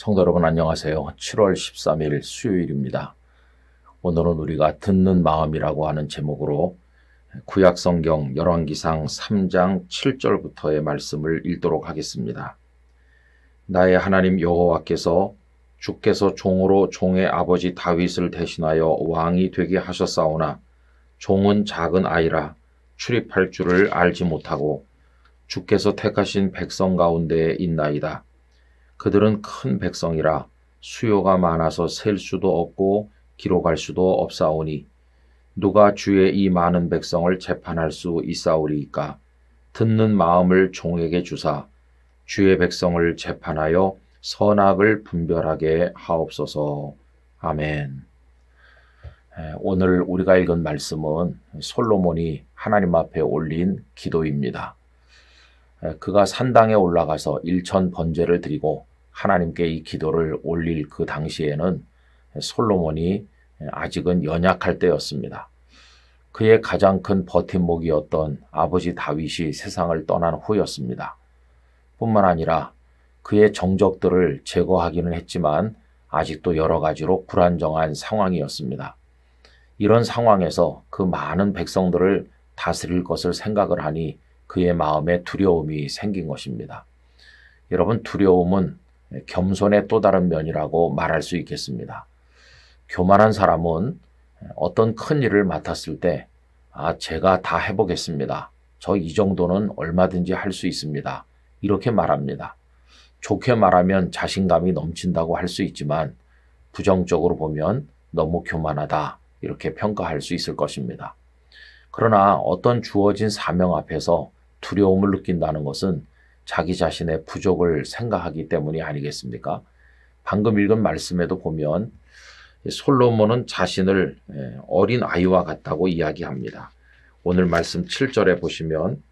성도 여러분 안녕하세요. 7월 13일 수요일입니다. 오늘은 우리가 듣는 마음이라고 하는 제목으로 구약성경 열왕기상 3장 7절부터의 말씀을 읽도록 하겠습니다. 나의 하나님 여호와께서 주께서 종으로 종의 아버지 다윗을 대신하여 왕이 되게 하셨사오나 종은 작은 아이라 출입할 줄을 알지 못하고 주께서 택하신 백성 가운데에 있나이다. 그들은 큰 백성이라 수요가 많아서 셀 수도 없고 기록할 수도 없사오니 누가 주의 이 많은 백성을 재판할 수 있사오리이까. 듣는 마음을 종에게 주사 주의 백성을 재판하여 선악을 분별하게 하옵소서. 아멘. 오늘 우리가 읽은 말씀은 솔로몬이 하나님 앞에 올린 기도입니다. 그가 산당에 올라가서 일천 번제를 드리고 하나님께 이 기도를 올릴 그 당시에는 솔로몬이 아직은 연약할 때였습니다. 그의 가장 큰 버팀목이었던 아버지 다윗이 세상을 떠난 후였습니다. 뿐만 아니라 그의 정적들을 제거하기는 했지만 아직도 여러 가지로 불안정한 상황이었습니다. 이런 상황에서 그 많은 백성들을 다스릴 것을 생각을 하니 그의 마음에 두려움이 생긴 것입니다. 여러분, 두려움은 겸손의 또 다른 면이라고 말할 수 있겠습니다. 교만한 사람은 어떤 큰 일을 맡았을 때 제가 다 해보겠습니다. 저 이 정도는 얼마든지 할 수 있습니다. 이렇게 말합니다. 좋게 말하면 자신감이 넘친다고 할 수 있지만 부정적으로 보면 너무 교만하다 이렇게 평가할 수 있을 것입니다. 그러나 어떤 주어진 사명 앞에서 두려움을 느낀다는 것은 자기 자신의 부족을 생각하기 때문이 아니겠습니까? 방금 읽은 말씀에도 보면 솔로몬은 자신을 어린 아이와 같다고 이야기합니다. 오늘 말씀 7절에 보시면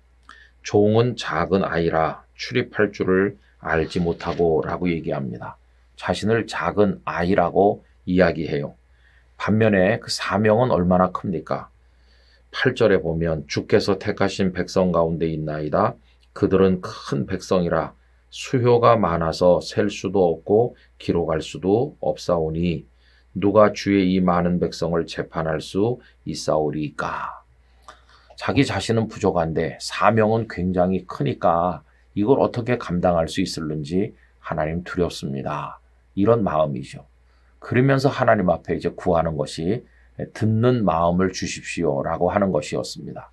종은 작은 아이라 출입할 줄을 알지 못하고 라고 얘기합니다. 자신을 작은 아이라고 이야기해요. 반면에 그 사명은 얼마나 큽니까? 8절에 보면 주께서 택하신 백성 가운데 있나이다. 그들은 큰 백성이라 수효가 많아서 셀 수도 없고 기록할 수도 없사오니 누가 주의 이 많은 백성을 재판할 수 있사오리이까. 자기 자신은 부족한데 사명은 굉장히 크니까 이걸 어떻게 감당할 수 있을는지 하나님 두렵습니다. 이런 마음이죠. 그러면서 하나님 앞에 이제 구하는 것이 듣는 마음을 주십시오라고 하는 것이었습니다.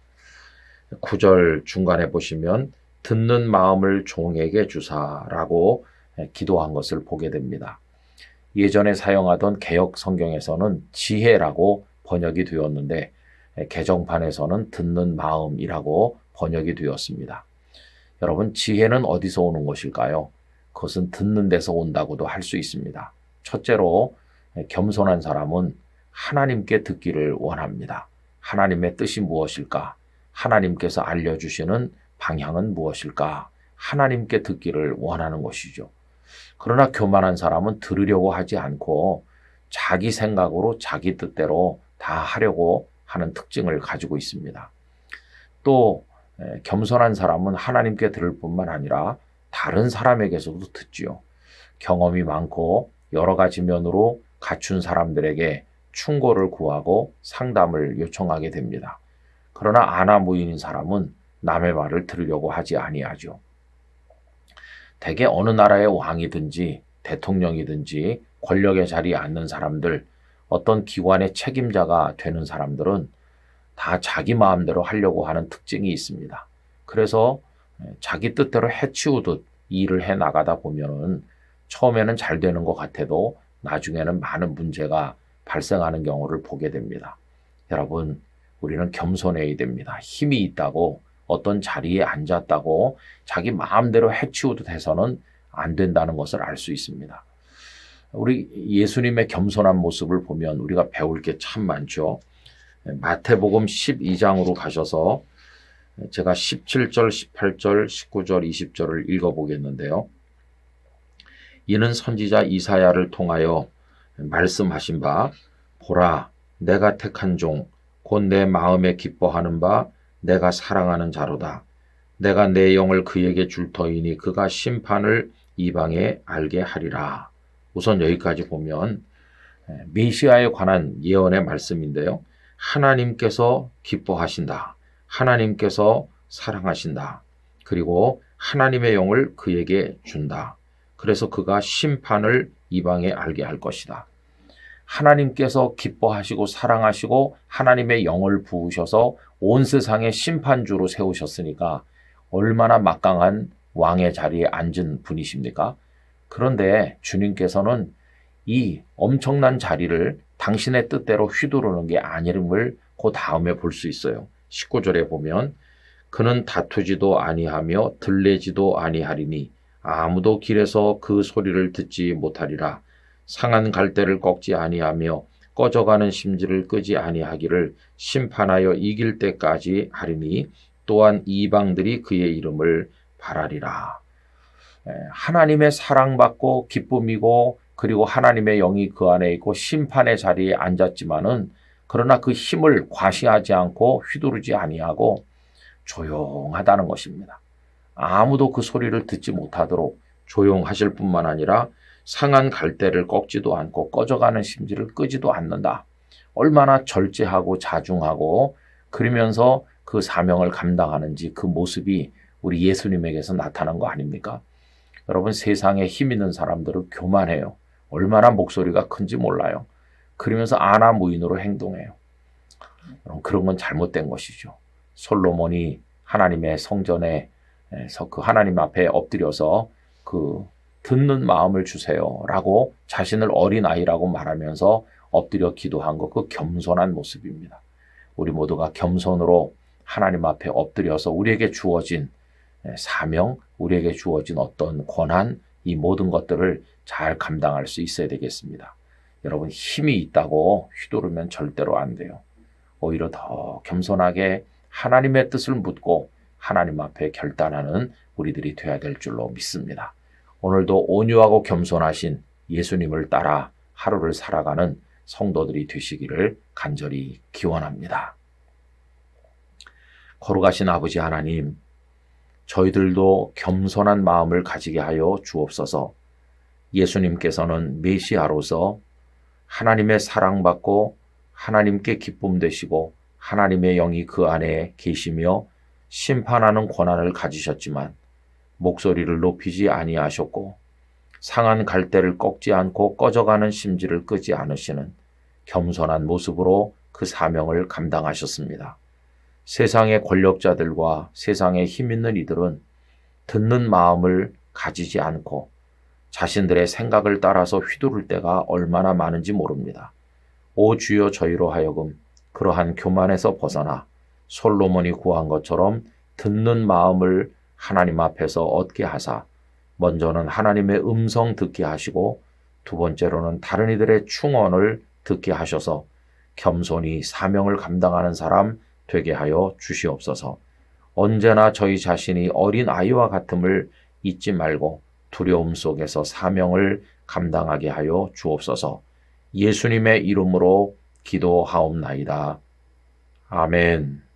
9절 중간에 보시면 듣는 마음을 종에게 주사라고 기도한 것을 보게 됩니다. 예전에 사용하던 개역 성경에서는 지혜라고 번역이 되었는데 개정판에서는 듣는 마음이라고 번역이 되었습니다. 여러분, 지혜는 어디서 오는 것일까요? 그것은 듣는 데서 온다고도 할 수 있습니다. 첫째로 겸손한 사람은 하나님께 듣기를 원합니다. 하나님의 뜻이 무엇일까? 하나님께서 알려주시는 방향은 무엇일까? 하나님께 듣기를 원하는 것이죠. 그러나 교만한 사람은 들으려고 하지 않고 자기 생각으로 자기 뜻대로 다 하려고 하는 특징을 가지고 있습니다. 또 겸손한 사람은 하나님께 들을 뿐만 아니라 다른 사람에게서도 듣지요. 경험이 많고 여러 가지 면으로 갖춘 사람들에게 충고를 구하고 상담을 요청하게 됩니다. 그러나 아나무인인 사람은 남의 말을 들으려고 하지 아니하죠. 대개 어느 나라의 왕이든지 대통령이든지 권력의 자리에 앉는 사람들, 어떤 기관의 책임자가 되는 사람들은 다 자기 마음대로 하려고 하는 특징이 있습니다. 그래서 자기 뜻대로 해치우듯 일을 해 나가다 보면은 처음에는 잘 되는 것 같아도 나중에는 많은 문제가 발생하는 경우를 보게 됩니다. 여러분, 우리는 겸손해야 됩니다. 힘이 있다고 어떤 자리에 앉았다고 자기 마음대로 해치우듯 해서는 안 된다는 것을 알 수 있습니다. 우리 예수님의 겸손한 모습을 보면 우리가 배울 게 참 많죠. 마태복음 12장으로 가셔서 제가 17절, 18절, 19절, 20절을 읽어보겠는데요. 이는 선지자 이사야를 통하여 말씀하신 바 보라 내가 택한 종 곧 내 마음에 기뻐하는 바 내가 사랑하는 자로다. 내가 내 영을 그에게 줄 터이니 그가 심판을 이방에 알게 하리라. 우선 여기까지 보면 메시아에 관한 예언의 말씀인데요. 하나님께서 기뻐하신다. 하나님께서 사랑하신다. 그리고 하나님의 영을 그에게 준다. 그래서 그가 심판을 이방에 알게 할 것이다. 하나님께서 기뻐하시고 사랑하시고 하나님의 영을 부으셔서 온 세상의 심판주로 세우셨으니까 얼마나 막강한 왕의 자리에 앉은 분이십니까? 그런데 주님께서는 이 엄청난 자리를 당신의 뜻대로 휘두르는 게 아님을 그 다음에 볼 수 있어요. 19절에 보면 그는 다투지도 아니하며 들레지도 아니하리니 아무도 길에서 그 소리를 듣지 못하리라. 상한 갈대를 꺾지 아니하며 꺼져가는 심지를 끄지 아니하기를 심판하여 이길 때까지 하리니 또한 이방들이 그의 이름을 바라리라. 하나님의 사랑받고 기쁨이고 그리고 하나님의 영이 그 안에 있고 심판의 자리에 앉았지만은 그러나 그 힘을 과시하지 않고 휘두르지 아니하고 조용하다는 것입니다. 아무도 그 소리를 듣지 못하도록 조용하실 뿐만 아니라 상한 갈대를 꺾지도 않고 꺼져가는 심지를 끄지도 않는다. 얼마나 절제하고 자중하고 그러면서 그 사명을 감당하는지 그 모습이 우리 예수님에게서 나타난 거 아닙니까? 여러분, 세상에 힘 있는 사람들은 교만해요. 얼마나 목소리가 큰지 몰라요. 그러면서 아나무인으로 행동해요. 그런 건 잘못된 것이죠. 솔로몬이 하나님의 성전에서 그 하나님 앞에 엎드려서 그 듣는 마음을 주세요 라고 자신을 어린아이라고 말하면서 엎드려 기도한 것, 그 겸손한 모습입니다. 우리 모두가 겸손으로 하나님 앞에 엎드려서 우리에게 주어진 사명, 우리에게 주어진 어떤 권한, 이 모든 것들을 잘 감당할 수 있어야 되겠습니다. 여러분, 힘이 있다고 휘두르면 절대로 안 돼요. 오히려 더 겸손하게 하나님의 뜻을 묻고 하나님 앞에 결단하는 우리들이 되어야 될 줄로 믿습니다. 오늘도 온유하고 겸손하신 예수님을 따라 하루를 살아가는 성도들이 되시기를 간절히 기원합니다. 거룩하신 아버지 하나님, 저희들도 겸손한 마음을 가지게 하여 주옵소서. 예수님께서는 메시아로서 하나님의 사랑받고 하나님께 기쁨 되시고 하나님의 영이 그 안에 계시며 심판하는 권한을 가지셨지만 목소리를 높이지 아니하셨고 상한 갈대를 꺾지 않고 꺼져가는 심지를 끄지 않으시는 겸손한 모습으로 그 사명을 감당하셨습니다. 세상의 권력자들과 세상에 힘 있는 이들은 듣는 마음을 가지지 않고 자신들의 생각을 따라서 휘두를 때가 얼마나 많은지 모릅니다. 오 주여, 저희로 하여금 그러한 교만에서 벗어나 솔로몬이 구한 것처럼 듣는 마음을 하나님 앞에서 얻게 하사 먼저는 하나님의 음성 듣게 하시고 두 번째로는 다른 이들의 충언을 듣게 하셔서 겸손히 사명을 감당하는 사람 되게 하여 주시옵소서. 언제나 저희 자신이 어린 아이와 같음을 잊지 말고 두려움 속에서 사명을 감당하게 하여 주옵소서. 예수님의 이름으로 기도하옵나이다. 아멘.